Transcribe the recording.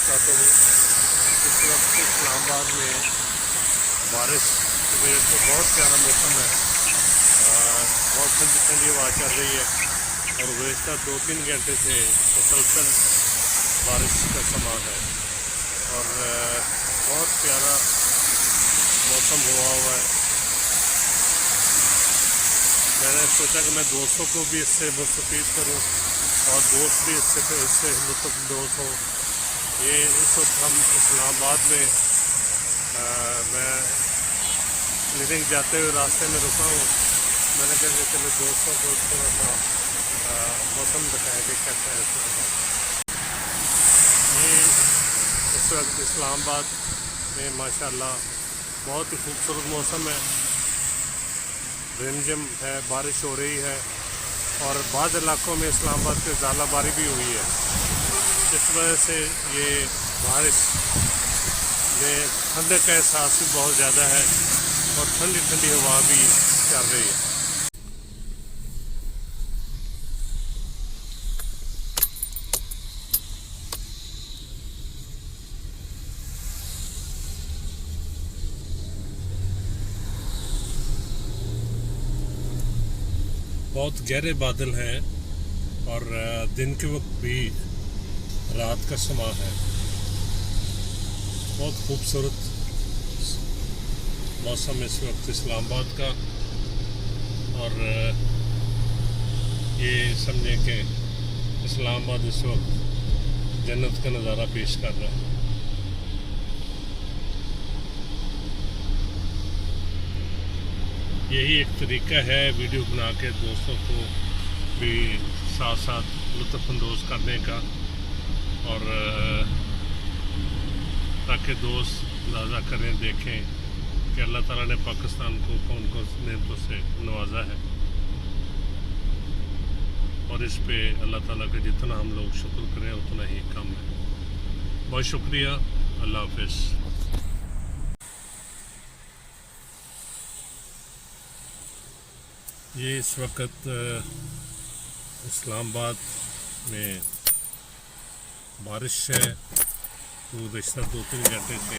वबरकातुहू। इस वक्त इस्लामाबाद में बारिश की वजह से बहुत प्यारा मौसम है। बहुत ठंडी ठंडी हवा चल रही है और गुज़श्ता 2-3 घंटे से मुसलसल बारिश का समा है और बहुत प्यारा मौसम हुआ है। मैंने सोचा कि मैं दोस्तों को भी इससे मुस्तफ़ीद करूं और दोस्त भी इससे लुत्फ़अंदोज़ हों। ये इस वक्त हम इस्लामाबाद में मैं क्लिनिक जाते हुए रास्ते में रुका हूँ। मैंने कहा कि चलो दोस्तों को थोड़ा सा मौसम दिखाया कि कैसा है इस्लामाबाद। ये इस वक्त इस्लामाबाद में माशाल्लाह बहुत ही खूबसूरत मौसम है। रिमझिम है, बारिश हो रही है और बाद इलाकों में इस्लामाबाद के ज़ालाबारी भी हुई है। इस वजह से ये बारिश में ठंडक का एहसास भी बहुत ज़्यादा है और ठंडी ठंडी हवा भी चल रही है। बहुत गहरे बादल हैं और दिन के वक्त भी रात का समा है। बहुत खूबसूरत मौसम इस वक्त इस्लामाबाद का और ये समझें कि इस्लामाबाद इस वक्त जन्नत का नज़ारा पेश कर रहा है। यही एक तरीका है वीडियो बना के दोस्तों को भी साथ साथ लुत्फ़अंदोज़ करने का और ताकि दोस्त अंदाज़ा करें, देखें कि अल्लाह ताला ने पाकिस्तान को कौन कौन सी नेमतों से नवाजा है और इस पे अल्लाह ताला का जितना हम लोग शुक्र करें उतना ही कम है। बहुत शुक्रिया। अल्लाह हाफ़िज़। ये इस वक्त इस्लामाबाद में बारिश है। गुज़श्ता 2-3 घंटे से